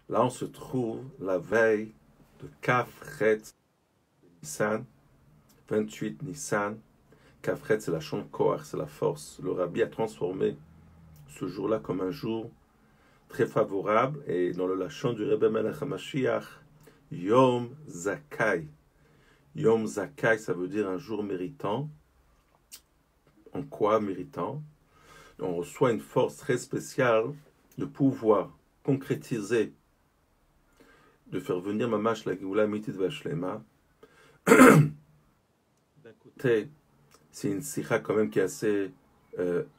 Là, on se trouve la veille de Kafret Nissan, 28 Nissan. Kafret, c'est la Shon Koach, c'est la force. Le Rabbi a transformé ce jour-là comme un jour très favorable. Et dans le Lachon du Rebbe Melech HaMashiach, Yom Zakai. Yom Zakai, ça veut dire un jour méritant. En quoi méritant? On reçoit une force très spéciale de pouvoir concrétiser, de faire venir Mamash la Geoula Mitit Vashlema. D'un côté, c'est une sikha quand même qui est assez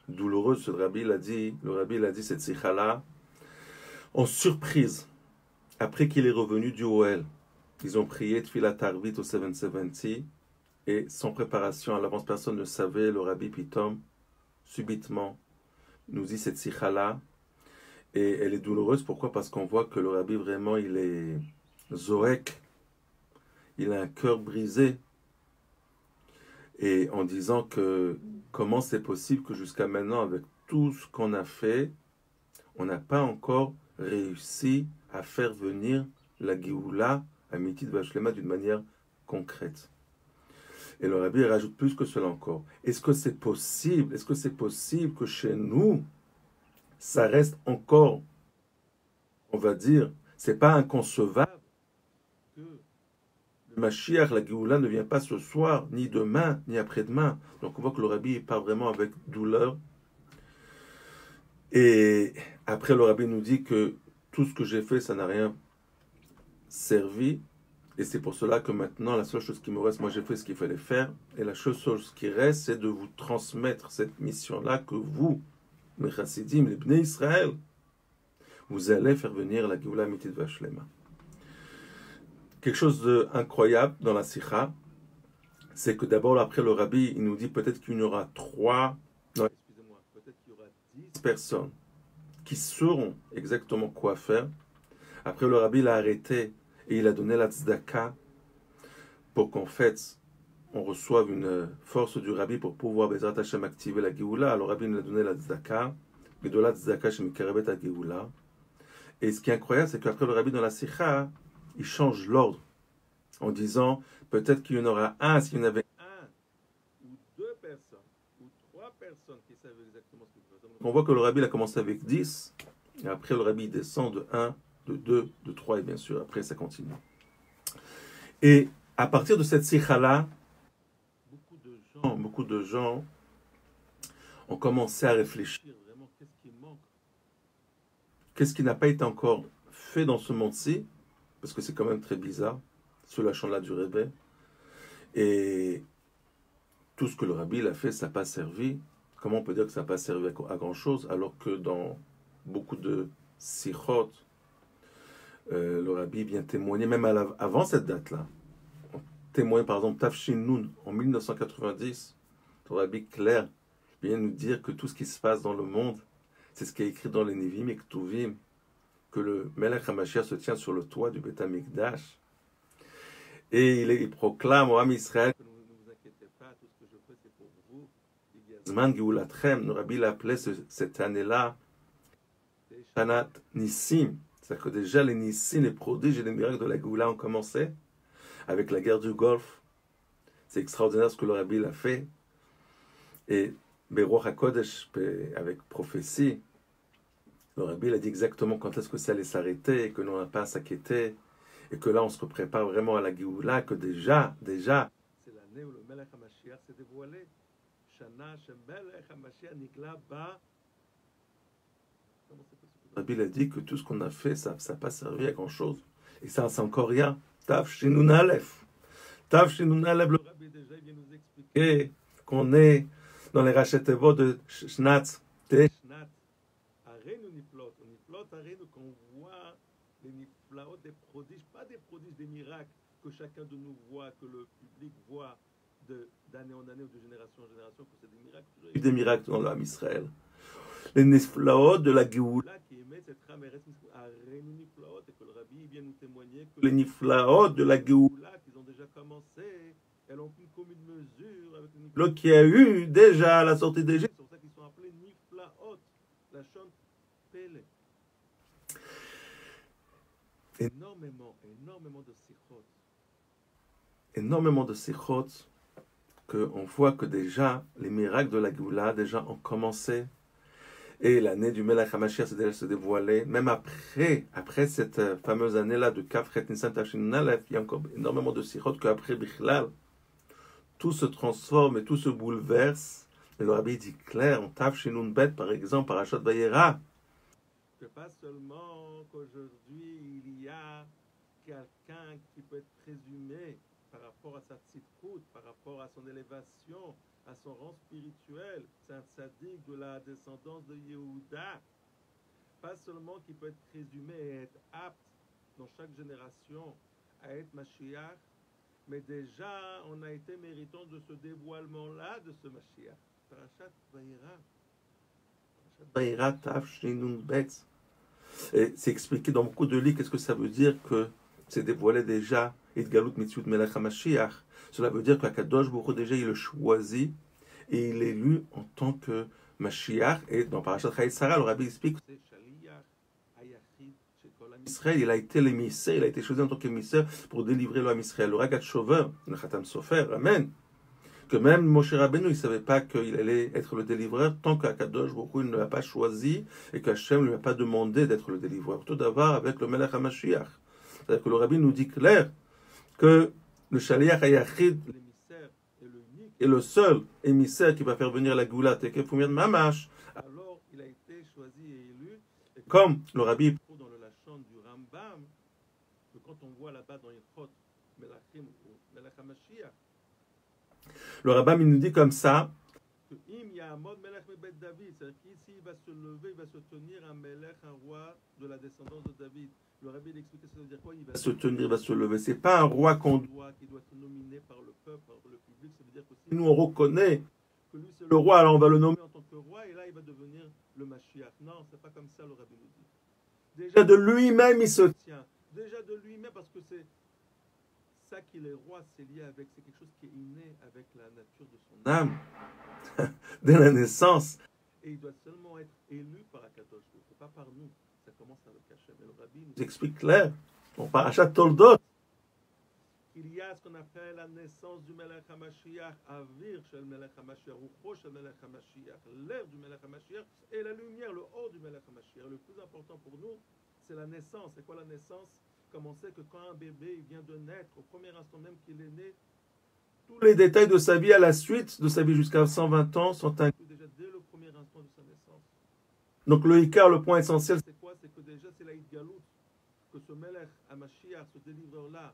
douloureuse. Le Rabbi l'a dit, cette sikha-là, en surprise, après qu'il est revenu du Ohel, ils ont prié Tfilat Arvit au 770, et sans préparation à l'avance, personne ne savait. Le Rabbi Pitom, subitement, nous dit cette sikha-là, et elle est douloureuse. Pourquoi? Parce qu'on voit que le Rabbi vraiment, il est Zorek, il a un cœur brisé, et en disant que comment c'est possible que jusqu'à maintenant, avec tout ce qu'on a fait, on n'a pas encore réussi à faire venir la Géoula à Mitit Vashlema d'une manière concrète. Et le Rabbi rajoute plus que cela encore. Est-ce que c'est possible? Est-ce que c'est possible que chez nous, ça reste encore, on va dire, c'est pas inconcevable que le Mashiach, la Géoula, ne vient pas ce soir, ni demain, ni après-demain. Donc on voit que le Rabbi parle vraiment avec douleur. Et après, le Rabbi nous dit que tout ce que j'ai fait, ça n'a rien servi. Et c'est pour cela que maintenant, la seule chose qui me reste, moi j'ai fait ce qu'il fallait faire. Et la seule chose qui reste, c'est de vous transmettre cette mission-là que vous, mes chassidim, les Bnei Israël, vous allez faire venir la Géoula Mitit Vashlema. Quelque chose d'incroyable dans la sikha, c'est que d'abord, après le Rabbi, il nous dit peut-être qu'il y aura 10 personnes qui sauront exactement quoi faire. Après, le Rabbi l'a arrêté et il a donné la tzedaka pour qu'en fait, on reçoive une force du Rabbi pour pouvoir, Bezrat Hashem, activer la Géoula. Alors, le Rabbi nous a donné la tzedaka, et de la tzedaka, je me karabet à Géoula. Et ce qui est incroyable, c'est qu'après le Rabbi dans la sikha, il change l'ordre en disant peut-être qu'il y en aura un, s'il y en avait un ou deux personnes ou trois personnes qui savent exactement ce qu'il faut faire. On voit que le Rabbi a commencé avec 10 et après le Rabbi descend de 1, de 2, de 3 et bien sûr après ça continue. Et à partir de cette sikha-là, beaucoup de gens ont commencé à réfléchir vraiment qu'est-ce qui manque, qu'est-ce qui n'a pas été encore fait dans ce monde-ci, parce que c'est quand même très bizarre, ce lâchant-là du Rebbe. Et tout ce que le Rabbi a fait, ça n'a pas servi. Comment on peut dire que ça n'a pas servi à grand-chose, alors que dans beaucoup de sikhot, le Rabbi vient témoigner, même avant cette date-là, on témoigne par exemple Tafshin Nun, en 1990, le Rabbi clair vient nous dire que tout ce qui se passe dans le monde, c'est ce qui est écrit dans les Nevim et Ktuvim, que le Melech HaMashiach se tient sur le toit du Beth HaMikdash. Et il proclame au Ham Israël, ne vous inquiétez pas, tout ce que je fais c'est pour vous. Zman Geulatchem, le Rabbi l'appelait cette année-là, Shanat Nissim. C'est-à-dire que déjà les Nissim, les prodiges et les miracles de la Geoula ont commencé avec la guerre du Golfe. C'est extraordinaire ce que le Rabbi a fait. Et Beruach HaKodesh, avec prophétie, le Rabbi a dit exactement quand est-ce que ça allait s'arrêter, et que l'on n'a pas à s'inquiéter, et que là on se prépare vraiment à la Géoula, que déjà, c'est l'année où le Melech HaMashiach s'est dévoilé. Shana Shemelech HaMashiach Nikla Ba. Le Rabbi a dit que tout ce qu'on a fait, ça n'a pas servi à grand chose. Et ça, c'est encore rien. Tav Shinun Aleph. Tav Shinun Aleph, le Rabbi déjà vient nous expliquer qu'on est dans les rachetevot de Shnat, Teshnat. Arenu Niflot, Niflot Arenu, qu'on voit les Niflaot des prodiges, pas des prodiges, des miracles que chacun de nous voit, que le public voit d'année en année ou de génération en génération, que c'est des miracles. Il y a eu des miracles dans l'âme Israël. Les Niflaot de la Géoula qui émet cette rame Arenu Niflaot, et que le Rabbi vient nous témoigner que les Niflaot de la Géoula qui ont déjà commencé, elles ont une commune mesure avec les Niflaot qu'il y a eu déjà à la sortie d'Égypte. C'est pour ça qu'ils sont appelés Niflaot. La Shon Pele. énormément de sikhot, qu'on voit que déjà, les miracles de la Géoula, déjà ont commencé. Et l'année du Melech HaMashiach s'est déjà se dévoilée. Même après cette fameuse année-là de Kafret Nissan Tafshin Aleph, il y a encore énormément de sikhot qu'après Bichlal, tout se transforme et tout se bouleverse. Et le Rabbi dit clair, en Tafshin Bet, par exemple, par Achat Vayera, que pas seulement qu'aujourd'hui il y a quelqu'un qui peut être présumé par rapport à sa tzidkout, par rapport à son élévation, à son rang spirituel, c'est un tzaddik de la descendance de Yehuda, pas seulement qui peut être présumé et être apte dans chaque génération à être Mashiach, mais déjà on a été méritant de ce dévoilement-là de ce Mashiach. Parashat Vayera. Vayera Tafshin Bet. Et c'est expliqué dans beaucoup de livres, qu'est-ce que ça veut dire que c'est dévoilé déjà Itgalut Mitzvot Melech HaMashiach. Cela veut dire qu'Akadosh Baruch Hu, déjà il le choisit et il est élu en tant que Mashiach. Et dans Parashat Chayei Sarah, le Rabbi explique que Israël, il a été l'émissaire, il a été choisi en tant qu'émissaire pour délivrer l'homme Israël. Le Ragat Shover, le Khatam Sofer, Amen. Que même Moshe Rabbeinu, il ne savait pas qu'il allait être le délivreur tant qu'Akadosh Baruch Hu ne l'a pas choisi et qu'Hachem ne lui a pas demandé d'être le délivreur. Tout d'abord avec le Melech HaMashiach. C'est-à-dire que le Rabbi nous dit clair que le Shaliach HaYachid, l'émissaire et le seul émissaire qui va faire venir la Géoula, Tekefumir Mamash, alors il a été choisi et élu. Et comme le Rabbi trouve dans le Lachon du Rambam, que quand on voit là-bas dans Ilchot Melachim ou Melech HaMashiach, le Rambam il nous dit comme ça que Im Ya'amod Melech Mebet David, c'est-à-dire qu'ici il va se lever, il va se tenir un Melech, un roi de la descendance de David. Le Rabbi il explique ça veut dire quoi? Il va se tenir, il va se lever. C'est pas un roi qui doit être nominé par le peuple, par le public. Ça veut dire que si nous on reconnaît que lui c'est le roi, alors on va le nommer en tant que roi et là il va devenir le Mashiach. Non, c'est pas comme ça le Rabbi nous dit. Déjà de lui-même il se tient. Déjà de lui-même parce que c'est ça qu'il est roi, c'est lié avec, c'est quelque chose qui est inné avec la nature de son âme, dès la naissance. Et il doit seulement être élu par Akadosh, c'est pas par nous. Ça commence avec Hachem. Et le Rabbi nous explique clair, on Parashat Toldot, qu'il y a ce qu'on appelle la naissance du Melech HaMashiach, Avir shel Melech HaMashiach, Rucho shel Melech HaMashiach, l'air du Melech HaMashiach et la lumière, le haut du Melech HaMashiach. Le plus important pour nous, c'est la naissance. C'est quoi la naissance? Comme on sait que quand un bébé il vient de naître, au premier instant même qu'il est né, tous les détails de sa vie à la suite de sa vie jusqu'à 120 ans sont inclus déjà dès le premier instant de sa naissance. Donc le Ikar, le point essentiel, c'est quoi? C'est que déjà c'est la Idgalut, que ce Melech HaMashiach, ce délivreur-là,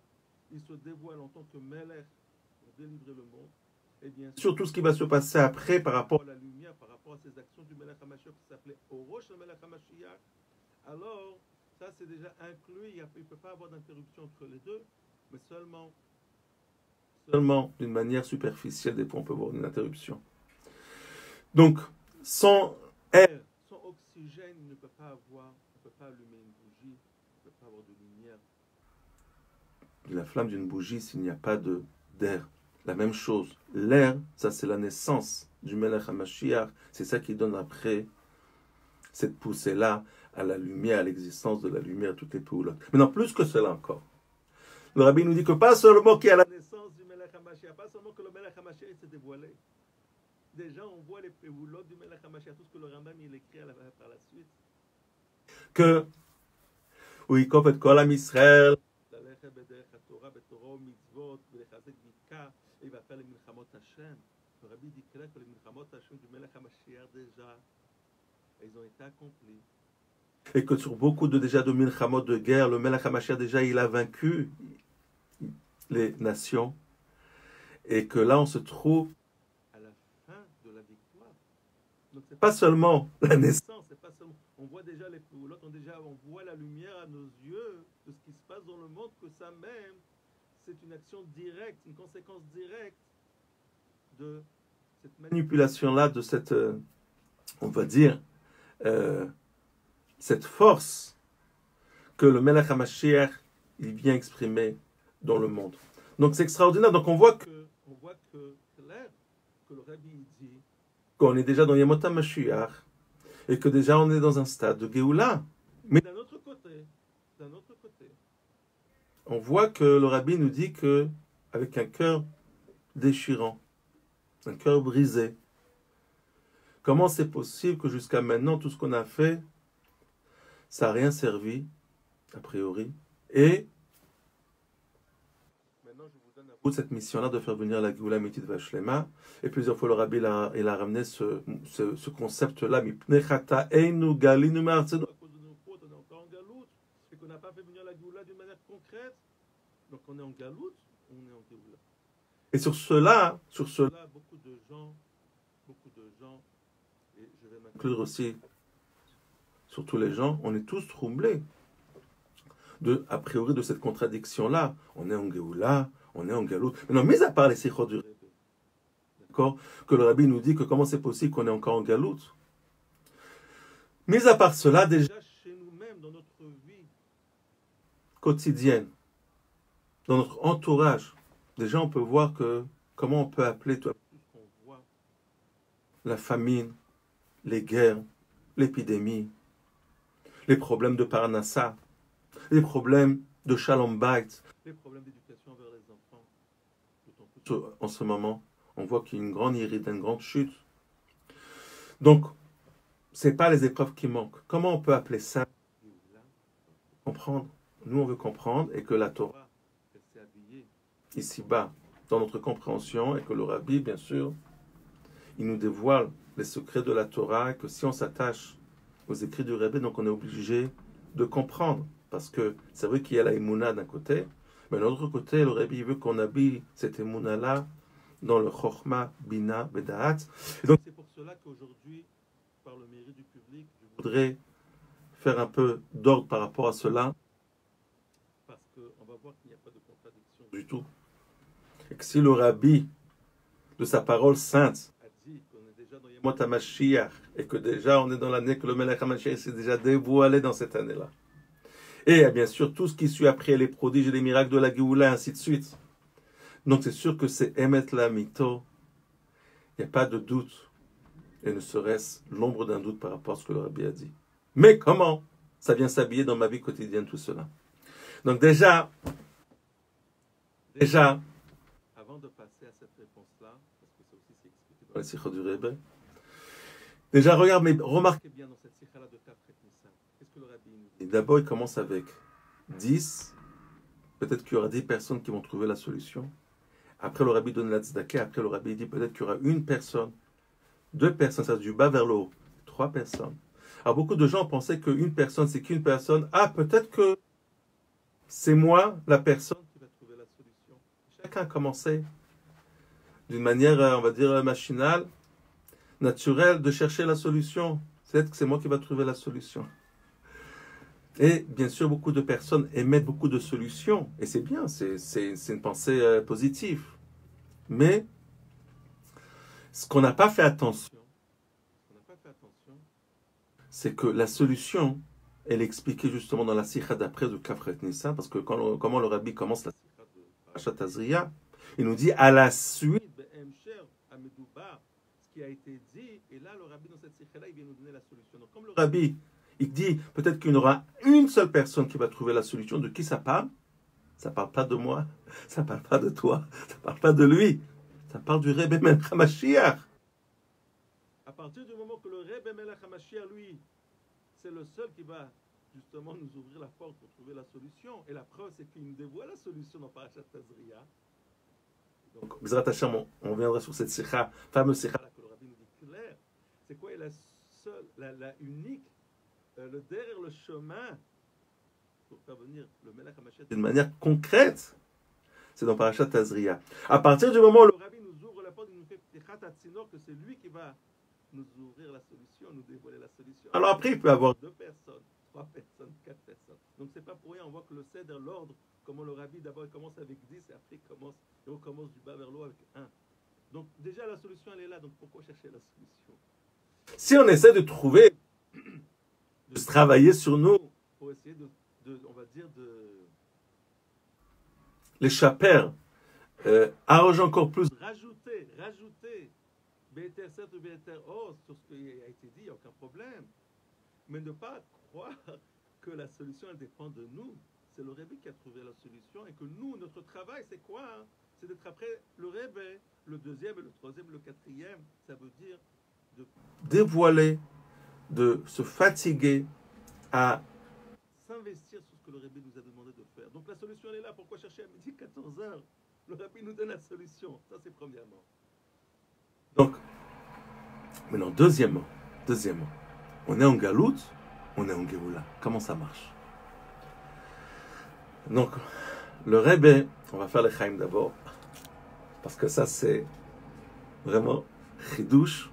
il se dévoile en tant que Melech pour délivrer le monde. Et bien sûr, tout ce qui va se passer après par rapport à la lumière, par rapport à ces actions du Melech HaMashiach qui s'appelait Orosh le Melech HaMashiach, alors ça c'est déjà inclus, il ne peut pas avoir d'interruption entre les deux, mais seulement d'une manière superficielle, des fois on peut voir une interruption. Donc, sans air, sans oxygène, il ne peut pas allumer une bougie, il ne peut pas avoir de lumière. La flamme d'une bougie s'il n'y a pas d'air. La même chose, l'air, ça c'est la naissance du Melech HaMashiach, c'est ça qui donne après cette poussée-là à la lumière, à l'existence de la lumière, toutes les poules. Mais non, plus que cela encore. Le Rabbi nous dit que pas seulement qu'il y a la naissance du Melech HaMashiach, pas seulement que le Melech HaMashiach s'est dévoilé. Déjà, on voit les péoulotes du Melech HaMashiach, tout ce que le Rambam il écrit par la suite. Que, oui, qu'on fait kol am Israël, il va faire les milchamot Hashem. Le Rabbi dit clair que les milchamot Hashem du Melech HaMashiach déjà, ils ont été accomplis. Et que sur beaucoup de milchamot de guerre, le Melech HaMashiach déjà il a vaincu les nations. Et que là on se trouve à la fin de la victoire. Donc c'est pas seulement la naissance, c'est pas seulement. On voit déjà les poulottes, on voit la lumière à nos yeux de ce qui se passe dans le monde, que ça même, c'est une action directe, une conséquence directe de cette manipulation-là, de cette, on va dire, cette force que le Melech HaMashiach, il vient exprimer dans le monde. Donc c'est extraordinaire. Donc on voit que clair, que le Rabbi dit qu'on est déjà dans Yamot HaMashiach et que déjà on est dans un stade de Géoula. Mais d'un autre côté, on voit que le rabbi nous dit que avec un cœur déchirant, un cœur brisé, comment c'est possible que jusqu'à maintenant, tout ce qu'on a fait, ça n'a rien servi, a priori, et maintenant je vous donne à vous cette mission-là de faire venir la Géoula Mitit Vashlema, et plusieurs fois le rabbi il a ramené ce concept-là, Mipnechata Einu Galinu Ma'artzenu, à cause de nos fautes, on est encore en galoute, et qu'on n'a pas fait venir la Géoula d'une manière concrète, donc on est en galoute, on est en Géoula. Et sur cela, beaucoup de gens, et je vais m'inclure aussi sur tous les gens, on est tous troublés a priori de cette contradiction-là. On est en Géoula, on est en Galoute. Mais non, mis à part les sikhot du Rebbe, d'accord, que le rabbi nous dit que comment c'est possible qu'on est encore en Galoute. Mis à part cela, déjà chez nous-mêmes, dans notre vie quotidienne, dans notre entourage, déjà on peut voir que comment on peut appeler tout ce qu'on voit, la famine, les guerres, l'épidémie, les problèmes de Parnassa, les problèmes de Shalom Bayit, les problèmes d'éducation envers les enfants. En ce moment, on voit qu'il y a une grande irrite, une grande chute. Donc, ce n'est pas les épreuves qui manquent. Comment on peut appeler ça? Comprendre. Nous, on veut comprendre et que la Torah s'est habillée ici-bas dans notre compréhension et que le Rabbi, bien sûr, il nous dévoile les secrets de la Torah et que si on s'attache aux écrits du Rebbe, donc on est obligé de comprendre. Parce que c'est vrai qu'il y a la Emouna d'un côté, mais de l'autre côté, le Rebbe veut qu'on habille cette Emouna-là dans le Chokhmah, Bina, Bedaat. Et donc c'est pour cela qu'aujourd'hui, par le mérite du public, je voudrais faire un peu d'ordre par rapport à cela, parce qu'on va voir qu'il n'y a pas de contradiction du tout. Et que si le Rabbi, de sa parole sainte, a dit qu'on est déjà dans Yemot HaMashiach, et que déjà on est dans l'année que le Melech HaMashiach s'est déjà dévoilé dans cette année-là. Et bien sûr, tout ce qui suit après, les prodiges et les miracles de la Géoula, ainsi de suite. Donc c'est sûr que c'est Emet la Mito. Il n'y a pas de doute. Et ne serait-ce l'ombre d'un doute par rapport à ce que le Rabbi a dit. Mais comment ça vient s'habiller dans ma vie quotidienne, tout cela? Donc déjà, avant de passer à cette réponse-là, parce que ça aussi c'est expliqué dans la Sikha du Rebbe, déjà remarquez bien dans cette Sikha-là de Kafret Nissan, qu'est-ce que le Rabbi nous dit? D'abord, il commence avec 10, peut-être qu'il y aura 10 personnes qui vont trouver la solution. Après, le Rabbi donne la tzedaka, après le Rabbi dit peut-être qu'il y aura une personne, 2 personnes, ça du bas vers le haut, 3 personnes. Alors beaucoup de gens pensaient qu'une personne, c'est qu'une personne. Ah, peut-être que c'est moi, la personne qui va trouver la solution. Chacun a commencé d'une manière, on va dire, machinale, naturelle, de chercher la solution. Peut-être que c'est moi qui va trouver la solution. Et bien sûr, beaucoup de personnes émettent beaucoup de solutions. Et c'est bien, c'est une pensée positive. Mais ce qu'on n'a pas fait attention, c'est que la solution, elle est expliquée justement dans la sikha d'après de Kafret Nissan, parce que comment le Rabbi commence la sikha de Parashat Tazria, il nous dit à la suite, ce qui a été dit, et là le Rabbi dans cette sikha-là, il vient nous donner la solution. Donc comme le Rabbi, il dit peut-être qu'il y aura une seule personne qui va trouver la solution. De qui ça parle? Ça parle pas de moi, ça parle pas de toi, ça parle pas de lui, ça parle du Rebbe Melech HaMashiach. À partir du moment que le Rebbe Melech HaMashiach, lui, c'est le seul qui va justement nous ouvrir la porte pour trouver la solution. Et la preuve, c'est qu'il nous dévoile la solution dans Parashat Tazria. Donc, Bezrat Hashem, on reviendra sur cette sikha, fameuse sikha que le Rabbi nous dit clair. C'est quoi la seule, la unique, le derrière le chemin pour faire venir le Melech HaMashiach d'une manière concrète, c'est dans Parashat Tazria. À partir du moment où le Rabbi nous ouvre la porte, il nous fait Ptichat Hatzinor, que c'est lui qui va nous ouvrir la solution, nous dévoiler la solution. Alors après, il peut y avoir 2 personnes, 3 personnes, 4 personnes. Donc c'est pas pour rien, on voit que le cèdre, l'ordre, comment le Rabbi d'abord il commence avec 10 et après il recommence du bas vers le haut avec 1. Donc déjà la solution elle est là, donc pourquoi chercher la solution? Si on essaie de trouver, de se travailler sur nous, pour essayer on va dire, l'échapper, arranger encore plus, rajouter, Béter 7 ou Béter 11 sur ce qui a été dit, il n'y a aucun problème. Mais ne pas croire que la solution elle dépend de nous. c'est le Rebbe qui a trouvé la solution et que nous, notre travail, c'est quoi hein? C'est d'être après le Rebbe, le deuxième, le troisième, le quatrième. Ça veut dire de dévoiler, de se fatiguer à s'investir sur ce que le Rebbe nous a demandé de faire. Donc la solution elle est là. Pourquoi chercher à midi 14h? Le Rebbe nous donne la solution. Ça c'est premièrement. Donc, maintenant deuxièmement, on est en Galout, on est en Géoula. Comment ça marche? Donc, le Rebbe, on va faire le Chaim d'abord, parce que ça c'est vraiment chidouche.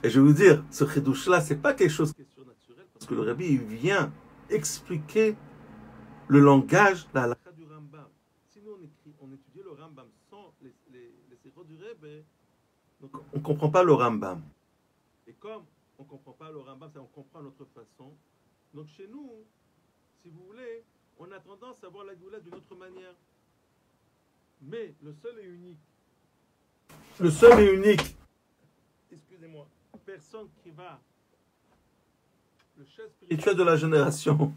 Et je vais vous dire, ce chidouche-là, c'est pas quelque chose qui est surnaturel, parce que le Rebbe, il vient expliquer le langage, la halakha du Rambam. Sinon, on étudie le Rambam sans les sirot du Rebbe, donc on ne comprend pas le Rambam. Et comme on ne comprend pas le Rambam, on comprend notre façon. Donc chez nous, si vous voulez, on a tendance à voir la Géoula d'une autre manière. Mais le seul et unique, excusez-moi, personne qui va, le chef spirituel de la génération,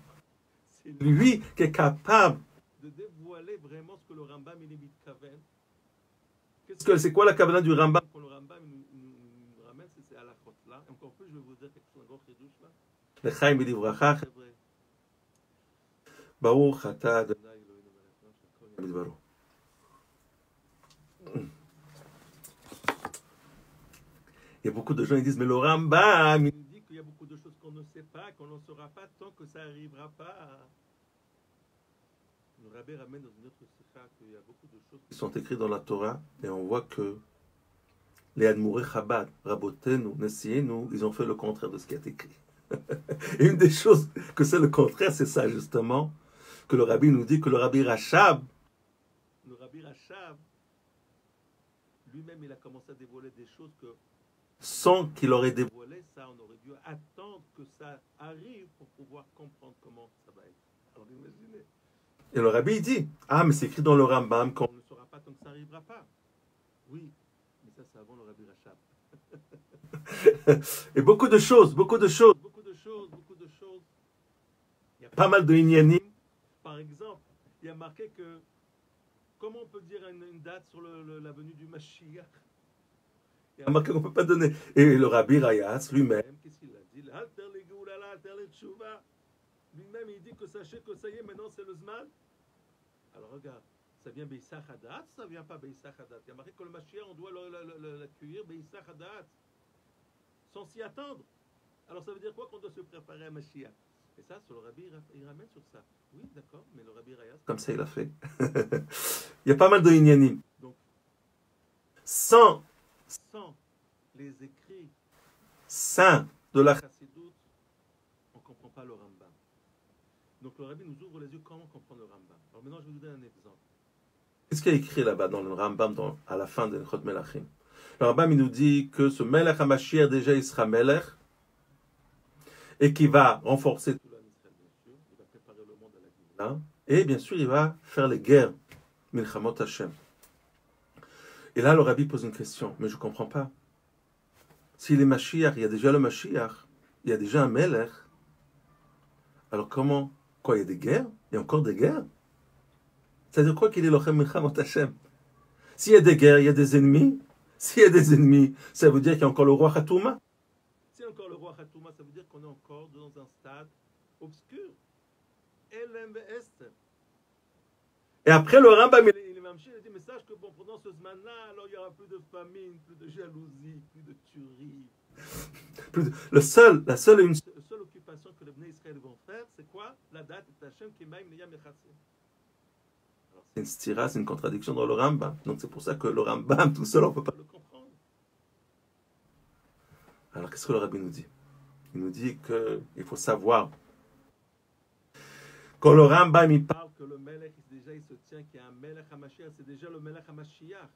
c'est lui qui est capable de dévoiler vraiment ce que le Rambam il est mitkaven. C'est quoi la kavana du Rambam? Quand le Rambam nous ramène, c'est à la faute là. Et encore plus, je vais vous dire quelque chose encore très douce là. Le Chaim il dit bracha. Baruch ata Adonai Eloheinu melech haolam midbaro. Il y a beaucoup de gens qui disent, mais le Rambam, il nous dit qu'il y a beaucoup de choses qu'on ne sait pas, qu'on n'en saura pas tant que ça n'arrivera pas. Le Rabbi ramène dans une autre sikha qu'il y a beaucoup de choses qui sont écrites dans la Torah, et on voit que les Admouré Chabad, Rabotenu, Nessienu, ils ont fait le contraire de ce qui est écrit. Et une des choses que c'est le contraire, c'est ça justement, que le Rabbi nous dit que le Rabbi Rachab, lui-même il a commencé à dévoiler des choses que sans qu'il aurait dévoilé ça, on aurait dû attendre que ça arrive pour pouvoir comprendre comment ça va être. Alors imaginez. Et le Rabbi dit, ah mais c'est écrit dans le Rambam qu'on ne saura pas tant que ça n'arrivera pas. Oui, mais ça c'est avant le Rabbi Rachab. Et beaucoup de choses. Il y a pas mal de inyanim. Par exemple, il y a marqué que comment on peut dire une date sur la venue du Mashiach? Il y a marqué qu'on ne peut pas donner. Et le Rabbi Rayas lui-même, qu'est-ce qu'il a dit? Lui-même, il dit que sachez que ça y est, maintenant c'est le Zman. Alors regarde, ça vient Beissach Hadat, ça vient pas Beissach Hadat. Il y a marqué que le Mashiach, on doit l'accueillir Beissach Hadat, sans s'y attendre. Alors ça veut dire quoi? Qu'on doit se préparer à Mashiach. Et ça, sur le Rabbi, il ramène sur ça. Oui, d'accord, mais le Rabbi Rayas, comme ça il a fait. Il y a pas mal de inyanim. Donc, sans les écrits saints de la Chassidoute, on ne comprend pas le Rambam. Donc le Rabbi nous ouvre les yeux comment comprendre le Rambam. Alors maintenant, je vais vous donner un exemple. Qu'est-ce qu'il y a écrit là-bas dans le Rambam, à la fin de Chot Melachim? Le Rambam, il nous dit que ce Melech HaMashiach, déjà, il sera Melech, et qui va renforcer tout l'Israël, bien sûr. Il va préparer le monde à la Géoula. Et bien sûr, il va faire les guerres. Milchamot Hashem. Et là, le Rabbi pose une question. Mais je ne comprends pas. S'il est Mashiach, il y a déjà le Mashiach, il y a déjà un Melech. Alors comment? Quoi, il y a des guerres? Il y a encore des guerres? C'est-à-dire quoi qu'il est Lochem Milchamot Hashem? S'il y a des guerres, il y a des ennemis. S'il y a des ennemis, ça veut dire qu'il y a encore le roi Khatouma. S'il y a encore le roi Khatouma, ça veut dire qu'on est encore dans un stade obscur. Et après, le Rambam, il dit, mais sache que bon, pendant ce Zman-là, alors il n'y aura plus de famine, plus de jalousie, plus de tuerie. La seule occupation que les Bnei Israël vont faire, c'est quoi? La date de Hashem qui m'aime l'yam echassim. C'est une stira, c'est une contradiction dans le Rambam. Donc c'est pour ça que le Rambam, tout seul, on ne peut pas le comprendre. Alors qu'est-ce que le Rabbi nous dit? Il nous dit qu'il faut savoir. Quand le Rambam il parle que le Melech, déjà il se tient qu'il y a un Melech HaMashiach, c'est déjà le Melech HaMashiach.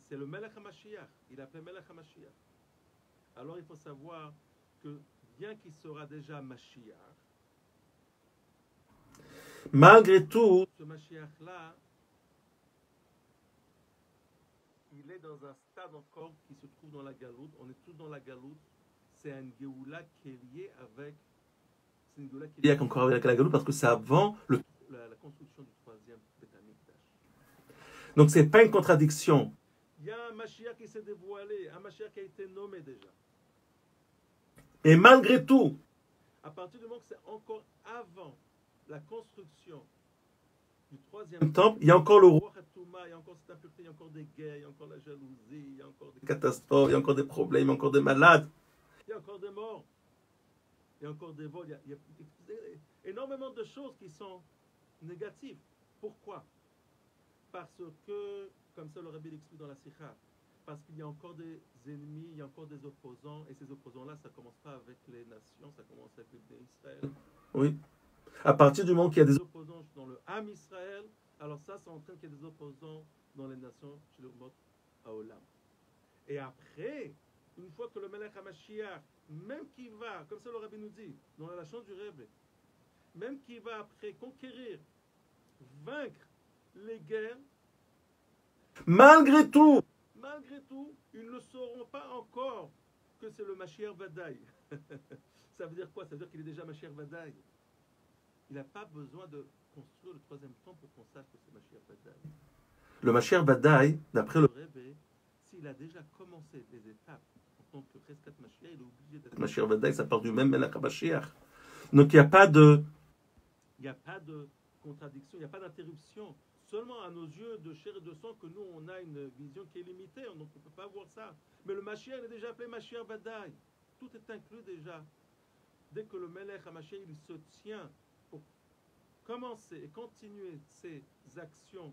C'est le Melech HaMashiach. Il appelle Melech HaMashiach. Alors il faut savoir que bien qu'il sera déjà Mashiach, malgré tout, ce Mashiach-là, il est dans un stade encore qui se trouve dans la Galoute. On est tous dans la Galoute. C'est un Géoula qui est lié avec... C'est une Géoula qui est liée encore avec la Galoute parce que c'est avant construction du troisième Beth Amikdash. Donc, ce n'est pas une contradiction. Il y a un Mashiach qui s'est dévoilé, un Mashiach qui a été nommé déjà. Et malgré tout, à partir du moment que c'est encore avant la construction du troisième temple, il y a encore le roi Hatouma, il y a encore cette impureté, il y a encore des guerres, il y a encore la jalousie, il y a encore des catastrophes, il y a encore des problèmes, il y a encore des malades, il y a encore des morts, il y a encore des vols, il y a énormément de choses qui sont négatives. Pourquoi? Parce que, comme ça le Rabbi l'explique dans la Sikha, parce qu'il y a encore des ennemis, il y a encore des opposants, et ces opposants-là, ça ne commence pas avec les nations, ça commence avec les Israël. Oui. À partir du moment qu'il y a des opposants dans le Ham Israël, alors ça entraîne qu'il y a des opposants dans les nations, chez le Mot Haolam. Et après, une fois que le Melech HaMashiach, même qui va, comme ça le Rabbi nous dit, dans la chance du Rebbe, même qui va après conquérir, vaincre les guerres, malgré tout, ils ne sauront pas encore que c'est le Mashiach Vadaï. Ça veut dire quoi? Ça veut dire qu'il est déjà Mashiach Vadaï. Il n'a pas besoin de construire le troisième temple pour qu'on sache que c'est Mashiach Vadaï. Le Mashiach Vadaï, d'après le Rebbe, s'il a déjà commencé les étapes en tant que Cheskat Mashiach, il est obligé d'être Mashiach Vadaï, ça part du même Melech HaMashiach. Donc il n'y a pas de contradiction, il n'y a pas d'interruption. Seulement à nos yeux de chair et de sang que nous on a une vision qui est limitée, donc on ne peut pas voir ça. Mais le Mashiach est déjà appelé Mashiach Vadaï. Tout est inclus déjà. Dès que le Melech HaMashiach il se tient pour commencer et continuer ses actions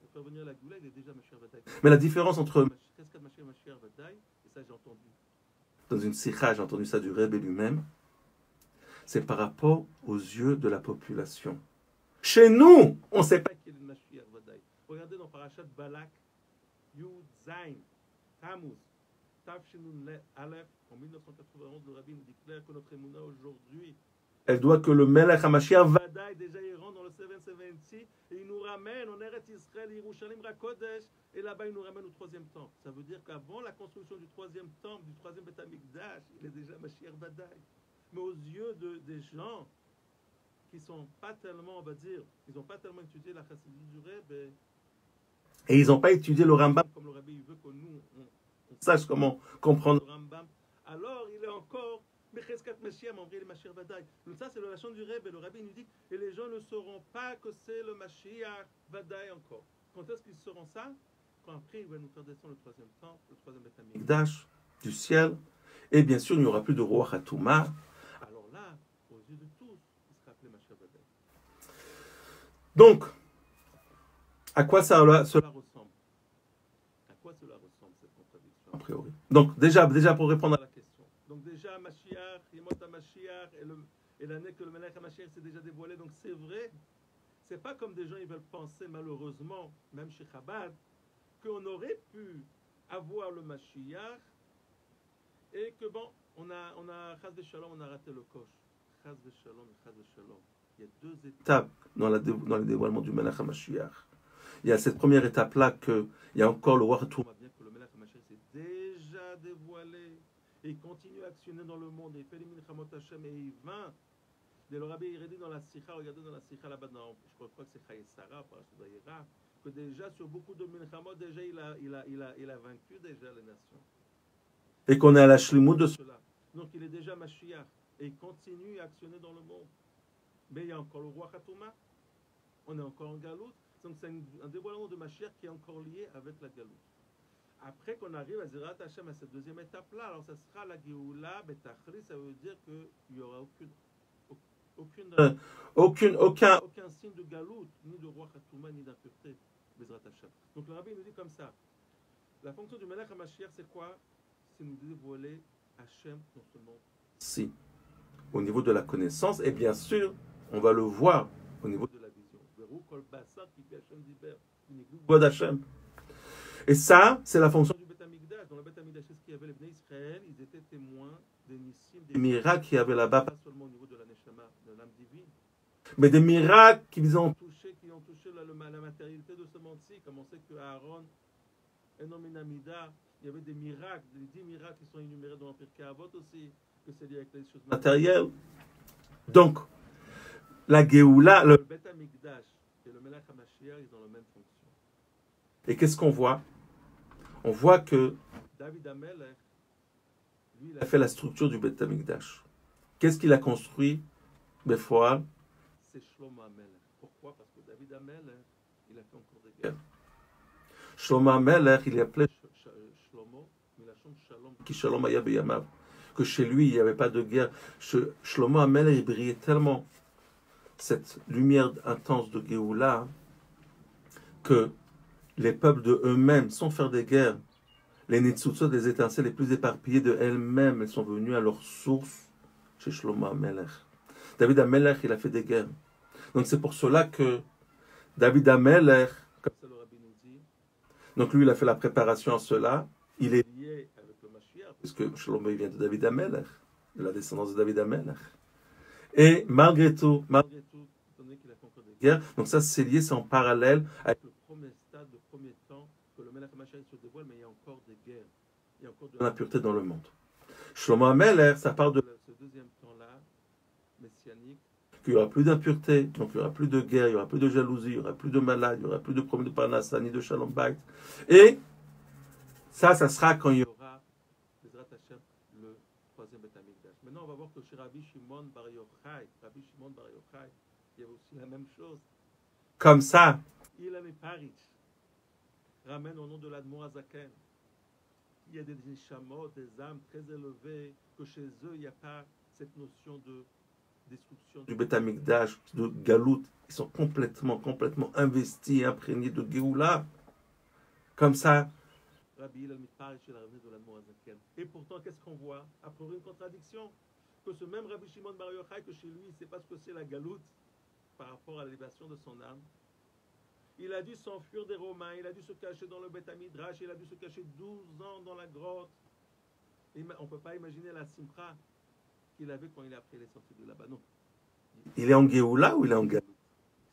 pour faire venir la Goula, il est déjà Mashiach Vadaï. Mais la différence entre Mashiach Vadaï, et ça j'ai entendu dans une sikha, j'ai entendu ça du Rebbe lui-même, c'est par rapport aux yeux de la population. Chez nous, on ne sait pas qui est le Mashiach Vadaï. Regardez dans Parashat Balak, Yud Zain, Tammuz, Tafshinun Aleph, en 1991, le Rabbi nous déclare que notre émouna aujourd'hui, elle doit que le Melech HaMashiach Vadaï, déjà il rentre dans le 770, et il nous ramène en Eretz Israël, Yerushalayim Rakodesh, et là-bas il nous ramène au troisième temple. Ça veut dire qu'avant la construction du troisième temple, du troisième Beth Amikdash, il est déjà Mashiach Vadaï. Mais aux yeux des gens qui ne sont pas tellement, on va dire, ils n'ont pas tellement étudié la chassidut du Rebbe, et ils n'ont pas étudié le Rambam comme le Rabbi veut que nous, on sache comment comprendre le Rambam, alors il est encore Mecheskat Mashiach, mais en vrai il est Mashiach Vadaï. Donc ça c'est la leçon du Rebbe, le Rabbi nous dit, et les gens ne sauront pas que c'est le Mashiach Vadaï encore. Quand est-ce qu'ils sauront ça? Quand après il va nous faire descendre le troisième temple, le troisième Beth Amikdash du ciel, et bien sûr il n'y aura plus de Roi Hatouma. Alors là, aux yeux de tous, il sera appelé Mashiach Vadaï. Donc, à quoi cela ressemble? À quoi cela ressemble cette contradiction a priori? Donc déjà pour répondre à la question. Donc déjà Mashiach, Yemot HaMashiach et l'année que le Melech HaMashiach s'est déjà dévoilé. Donc c'est vrai, c'est pas comme des gens ils veulent penser malheureusement, même chez Chabad, qu'on aurait pu avoir le Mashiach et que bon, on a Chaz v'Shalom, on a raté le coche. Chaz v'Shalom et Chaz v'Shalom. Il y a deux étapes dans le dévoilement du Melech HaMashiach. Il y a cette première étape-là qu'il y a encore le roi Hatouma, bien que le Melech HaMashiach s'est déjà dévoilé et il continue à actionner dans le monde et il fait les Milchamot Hashem et il vainc. Et le Rabbi il dit dans la Sikha, regardez dans la Sikha là-bas, je crois que c'est Chaye Sarah, par Soudayera, que déjà sur beaucoup de Milchamot, déjà il a vaincu déjà les nations. Et qu'on est à la shlimut de cela. Donc il est déjà Mashiach et il continue à actionner dans le monde. Mais il y a encore le roi Hatouma, on est encore en Galoute. Donc c'est un dévoilement de Mashiach qui est encore lié avec la Galoute. Après qu'on arrive à Zirat Hashem à cette deuxième étape-là, alors ça sera la Géoula, Betachri, ça veut dire qu'il n'y aura aucun signe de Galoute, ni de roi Hatouma, ni d'impureté, Bezrat Hashem. Donc le Rabbi nous dit comme ça, la fonction du Melech HaMashiach c'est quoi? C'est nous dévoiler Hashem dans ce monde. Si, au niveau de la connaissance, et bien sûr, on va le voir au niveau de la vision. Et ça, c'est la fonction du Beth Amikdash. Dans le Beth Amikdash, c'est ce qu'il y avait les Bnei Israël, ils étaient témoins des nissim, des miracles qu'il y avait là-bas, pas seulement au niveau de la neshama, de l'âme divine, mais des miracles qui ont touché la matérialité de ce monde-ci. Comme on sait que Aaron, Enom Amida, il y avait des miracles, des 10 miracles qui sont énumérés dans l'Empire Kavot aussi, que c'est lié avec les choses matérielles. Donc, la Géoula, le Beth Amikdash et le Melech HaMashiach, ils ont la même fonction. Et qu'est-ce qu'on voit? On voit que David HaMelech, lui, il a fait la structure du Beth Amikdash. Qu'est-ce qu'il a construit? Befoal, c'est Shlomo HaMelech. Pourquoi? Parce que David HaMelech, il a fait encore des guerres. Shlomo HaMelech, il est appelé Shlomo, Milachon Shalom, qui Shalom Haya Beyamav, que chez lui, il n'y avait pas de guerre. Shlomo HaMelech, il brillait tellement cette lumière intense de Géoula que les peuples de eux-mêmes, sans faire des guerres, les Nitzutzot, les étincelles les plus éparpillées de elles-mêmes, elles sont venues à leur source chez Shlomo HaMelech. David HaMelech, il a fait des guerres. Donc c'est pour cela que David HaMelech, comme ça le Rabbi nous dit, donc lui il a fait la préparation à cela, il est lié avec le Mashiach, puisque Shlomo il vient de David HaMelech, de la descendance de David HaMelech. Et malgré tout, étant donné qu'il a fait encore des guerres, donc ça c'est lié, c'est en parallèle avec le premier stade, le premier temps que le Melech HaMashiach se dévoile, mais il y a encore des guerres, il y a encore de l'impureté dans le monde. Shlomo HaMelech, ça part de ce deuxième temps-là, messianique, qu'il n'y aura plus d'impureté, donc il n'y aura plus de guerre, il n'y aura plus de jalousie, il n'y aura plus de malade, il n'y aura plus de problème de parnassa, ni de shalom bayit. Et ça sera quand il y aura, Bezrat Hashem, le troisième Beth Amikdash. Maintenant, on va voir que chez Rabbi Shimon Bar Yochai, il y avait aussi la même chose. Comme ça, il avait Paris, ramène au nom de l'Admor Azaken. Il y a des neshamot, des âmes très élevées, que chez eux, il n'y a pas cette notion de destruction du Beth Amikdash, de Galout. Ils sont complètement investis, imprégnés de Géoula. Comme ça, Rabbi Hillel Mitparish, il a revenu de l'Admor Azaken. Et pourtant, qu'est-ce qu'on voit? Après une contradiction, que ce même Rabbi Shimon Bar Yochai, que chez lui, il ne sait pas ce que c'est la Galout par rapport à l'élévation de son âme. Il a dû s'enfuir des Romains, il a dû se cacher dans le Beth Midrash, il a dû se cacher 12 ans dans la grotte. Et on ne peut pas imaginer la simcha qu'il avait quand il est sorti de là-bas. Non. Il est en Géoula ou il est en Galout?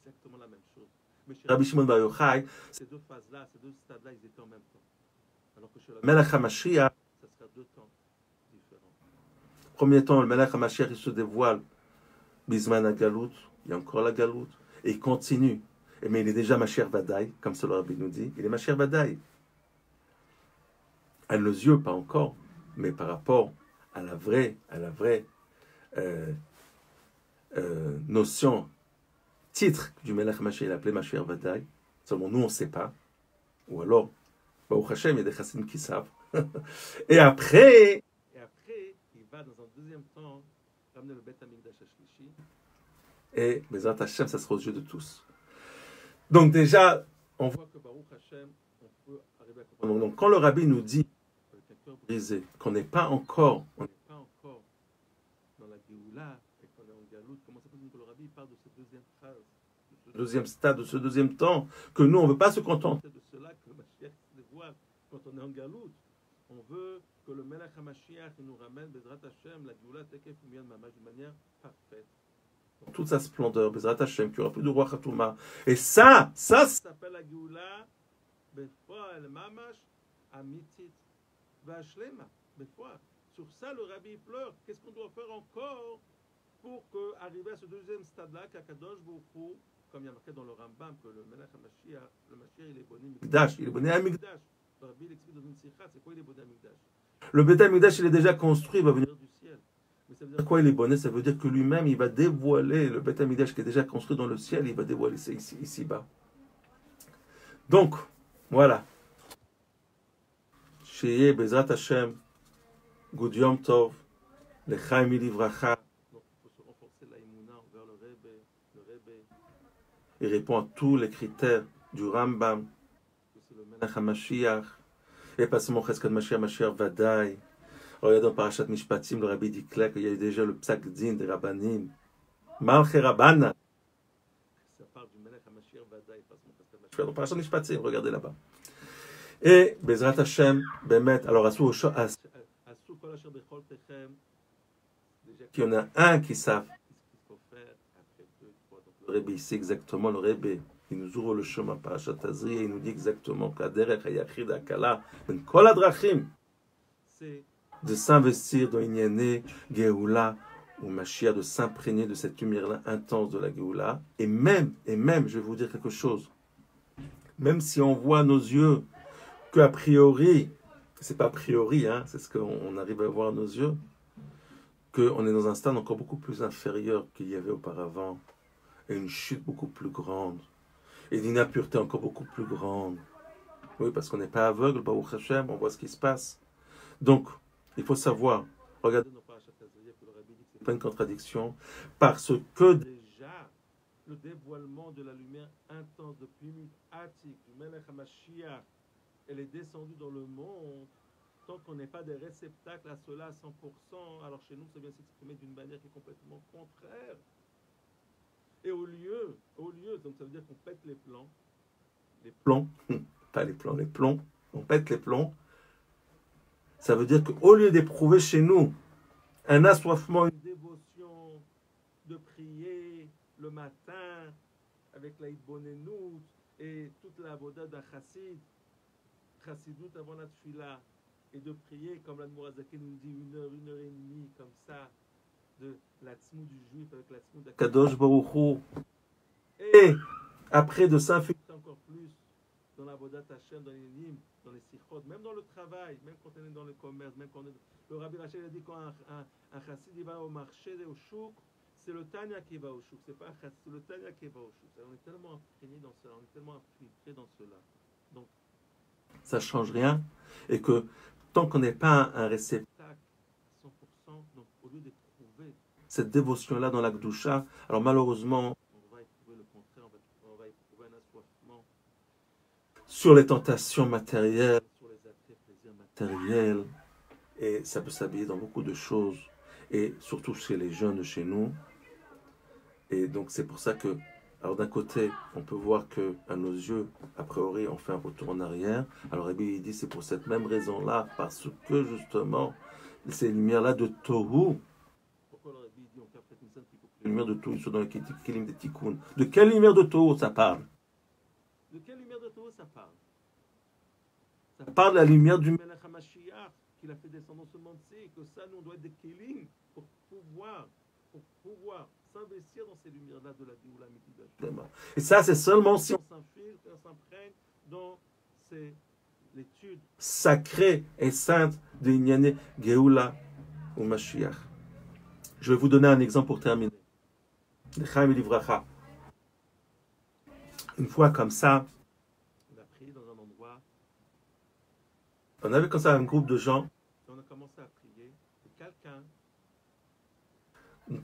Exactement la même chose. Mais chez Rabbi Shimon Bar Yochai, ces deux phases-là, ces deux stades-là, ils étaient en même temps. Alors que chez le Melech HaMashiach, ça sera deux temps différents. Premier temps, le Melech HaMashiach, il se dévoile. Bisman à Galout, il y a encore la Galout, et il continue. Mais il est déjà Mashiach Vadaï, comme ce le Rabbi nous dit. Il est Mashiach Vadaï. À nos yeux, pas encore, mais par rapport à la vraie notion, titre du Melech Mashiach, il est appelé Mashiach Vadaï. Seulement nous, on ne sait pas. Ou alors, Baruch Hashem, il y a des chassidim qui savent. Et après, il va dans un deuxième temps ramener le Beth Amikdash Shlishi. Et Bezrat Hashem, ça sera aux yeux de tous. Donc déjà, on voit que Baruch Hashem, on peut arriver à comprendre. Donc quand le Rabbi nous dit, avec un cœur brisé, qu'on n'est pas encore dans la Géoula, et qu'on est en Galout, comment ça peut dire que le Rabbi parle de cette deuxième phase, de ce deuxième stade, de ce deuxième temps, que nous, on ne veut pas se contenter de cela, que le Mashiach se dévoile quand on est en Galout. On veut que le Melech HaMashiach nous ramène, Bezrat Hashem, la Géoula, Tekef, Miyan, Mamash, de manière parfaite. Dans toute sa splendeur, Bezrat Hashem, qu'il n'y aura plus de roi Khatouma. Et ça s'appelle la Géoula, Befoal, Mamash, Amitit, Vashlema, Befoal. Sur ça, le Rabbi pleure. Qu'est-ce qu'on doit faire encore pour arriver à ce deuxième stade-là, qu'Akadosh Baruch Hu, comme il y a marqué dans le Rambam, que le Melech HaMashiach, le Mashiach, il est bonné Mikdash, il est bonné à Mikdash. Le Rabbi, il explique dans une sikha, c'est quoi il est bonné à Mikdash? Le Beth Amikdash, il est déjà construit, il va venir du ciel. Mais ça veut dire quoi il est bonné? Ça veut dire que lui-même, il va dévoiler le Beth Amikdash qui est déjà construit dans le ciel, il va dévoiler ça ici-bas. Donc, voilà. Sheye Bezrat Hashem, Good Yom Tov, Lechaim Livracha. Donc, il faut se renforcer l'aïmouna envers le Rebbe. Il répond à tous les critères du Rambam, que c'est le Melech HaMashiach, et pas seulement Cheskad Mashiach, Mashiach Vadaï. Regarde dans Parashat Mishpatim, le Rabbi dit clair qu'il y a déjà le Psak Din des Rabbanim. Malché Rabbana. Ça parle du Melech HaMashiach Vadaï, pas seulement Cheskad Mashiach. Dans Parashat Mishpatim, regardez là-bas. Et Bezrat Hashem, Bemet, alors Asou Kol Asher Bechol Techem, déjà qu'il y en a un qui savent ce qu'il faut faire après 2, 3. Donc le Rebbe ici exactement, le Rebbe, il nous ouvre le chemin Parashat Tazri et il nous dit exactement qu'Aderech Hayachid Akala, Ben Kol Adrachim, c'est de s'investir dans Inyane Geoula ou Mashiach, de s'imprégner de cette lumière-là intense de la Géoula. Et même, je vais vous dire quelque chose, même si on voit à nos yeux qu'a priori, c'est pas a priori, hein, c'est ce qu'on arrive à voir à nos yeux, qu'on est dans un stade encore beaucoup plus inférieur qu'il y avait auparavant, et une chute beaucoup plus grande, et une impureté encore beaucoup plus grande. Oui, parce qu'on n'est pas aveugle, Baruch Hashem, on voit ce qui se passe. Donc, il faut savoir, regardez nos parachutes, le Rabbi dit que c'est pas une contradiction, parce que déjà, le dévoilement de la lumière intense de Pnimut Atik, du Melech HaMashiach, elle est descendue dans le monde, tant qu'on n'est pas des réceptacles à cela à 100%, alors chez nous, ça vient s'exprimer d'une manière qui est complètement contraire. Et au lieu, donc ça veut dire qu'on pète les plombs, pas les plombs, les plombs, on pète les plombs, ça veut dire qu'au lieu d'éprouver chez nous un assoiffement, une dévotion, de prier le matin avec la Hitbonenout et toute la voda d'un chassidout avant la tfila, et de prier comme l'Admorazaki nous dit 1 heure, 1 heure et demie, comme ça, de la tzmou du juif avec la tzmou d'Akadosh Baruch Hu, et après de s'infecter encore plus dans la voda Hashem, dans les hymnes, dans les sikhot, même dans le travail, même quand on est dans le commerce, même quand on est... Le Rabbi Rachel a dit quand un chassid il va au marché, au chouk, c'est le Tanya qui va au chouk, c'est pas un chassid, c'est le Tanya qui va au chouk. On est tellement imprégné dans cela, on est tellement infiltré dans cela. Donc, ça ne change rien, et que tant qu'on n'est pas un réceptacle à 100%, donc au lieu d'éprouver cette dévotion-là dans la Gdusha, alors malheureusement, on va éprouver le contraire, on va éprouver un assoiffement sur les tentations matérielles, sur les attraits plaisirs matériels, et ça peut s'habiller dans beaucoup de choses, et surtout chez les jeunes de chez nous. Et donc c'est pour ça que, alors d'un côté, on peut voir que à nos yeux, a priori, on fait un retour en arrière. Alors Rabbi il dit c'est pour cette même raison-là, parce que justement, ces lumières-là de Tohu, pourquoi le Rabbi dit on fait peut-être une scène qu'il faut que les lumières de Tohu soient dans le Kélim des Tikkun. De quelle lumière de Tohu ça parle? De quelle lumière de Tohu ça parle? Ça parle de la lumière du Melech HaMashiach qu'il a fait descendre dans ce monde-ci, et que ça, nous, on doit être des Kélim pour pouvoir s'investir dans ces lumières-là de la Géoula Mikdash. Et ça, c'est seulement si on s'infiltre et on s'imprègne dans l'étude sacrée et sainte de l'Inyané Géoula ou Mashiach. Je vais vous donner un exemple pour terminer. L'Chaim Livracha. Une fois comme ça, on a prié dans un endroit. On avait comme ça un groupe de gens. On a commencé à prier. Et quelqu'un,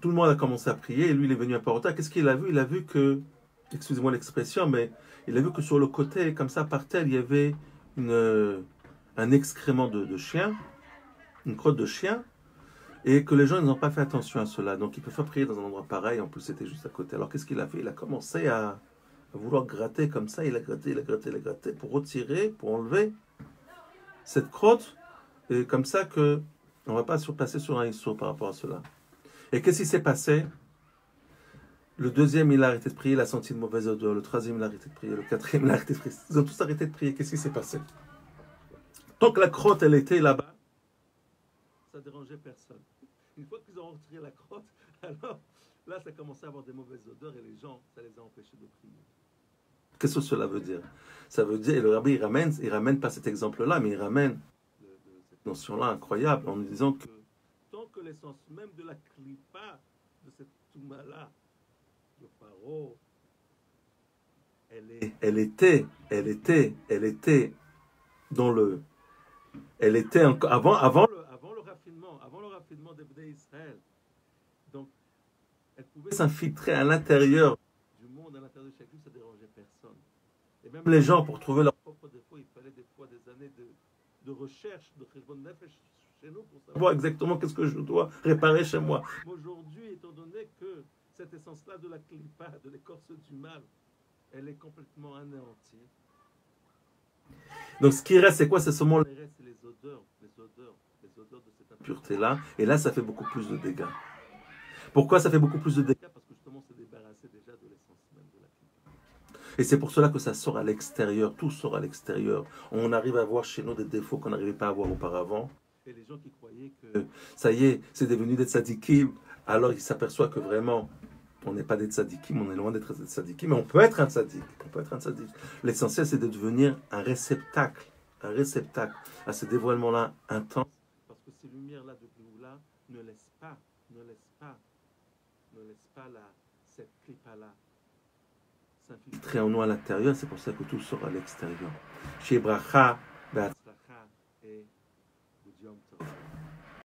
tout le monde a commencé à prier, et lui il est venu un peu en retard. Qu'est-ce qu'il a vu? Il a vu que, excusez-moi l'expression, mais il a vu que sur le côté, comme ça par terre, il y avait un excrément de chien, une crotte de chien, et que les gens n'ont pas fait attention à cela. Donc ils ne peuvent pas prier dans un endroit pareil, en plus c'était juste à côté. Alors qu'est-ce qu'il a fait? Il a commencé à vouloir gratter comme ça, il a gratté pour retirer, pour enlever cette crotte, et comme ça que on ne va pas surpasser sur un issour par rapport à cela. Et qu'est-ce qui s'est passé? Le deuxième, il a arrêté de prier, il a senti une mauvaise odeur. Le troisième, il a arrêté de prier. Le quatrième, il a arrêté de prier. Ils ont tous arrêté de prier. Qu'est-ce qui s'est passé? Tant que la crotte, elle était là-bas, ça ne dérangeait personne. Une fois qu'ils ont retiré la crotte, alors là, ça commençait à avoir des mauvaises odeurs et les gens, ça les a empêchés de prier. Qu'est-ce que cela veut dire? Ça veut dire, et le Rabbi, il ramène pas cet exemple-là, mais il ramène cette notion-là incroyable en nous disant que tant que l'essence même de la klipa, de cette touma-là, de Paro, elle était dans le, elle était encore avant le raffinement des Bnei Israël. Donc, elle pouvait s'infiltrer à l'intérieur du monde, à l'intérieur de chaque vie, ça ne dérangeait personne. Et même les gens, pour trouver leurs propres défauts, il fallait des fois des années de recherche, de cheshbon nefesh chez nous pour savoir exactement qu'est-ce que je dois réparer chez moi. Aujourd'hui, étant donné que cette essence-là de la klipa, de l'écorce du mal, elle est complètement anéantie. Donc ce qui reste, c'est quoi? C'est seulement les odeurs de cette impureté-là. Et là, ça fait beaucoup plus de dégâts. Pourquoi ça fait beaucoup plus de dégâts? Parce que justement, on s'est débarrassé déjà de l'essence même de la klipa. Et c'est pour cela que ça sort à l'extérieur. Tout sort à l'extérieur. On arrive à voir chez nous des défauts qu'on n'arrivait pas à voir auparavant. Et les gens qui croyaient que ça y est, c'est devenu des tzadikim, alors il s'aperçoit que vraiment, on n'est pas des tzadikim, on est loin d'être des tzadikim, mais on peut être un tzadik. On peut être un tzadik. L'essentiel, c'est de devenir un réceptacle à ce dévoilement-là intense. Parce que ces lumières-là de Géoula ne laissent pas cette clipa-là s'infiltrer en nous à l'intérieur, c'est pour ça que tout sort à l'extérieur. Chez Bracha, Be'atzlacha et Yom Tov.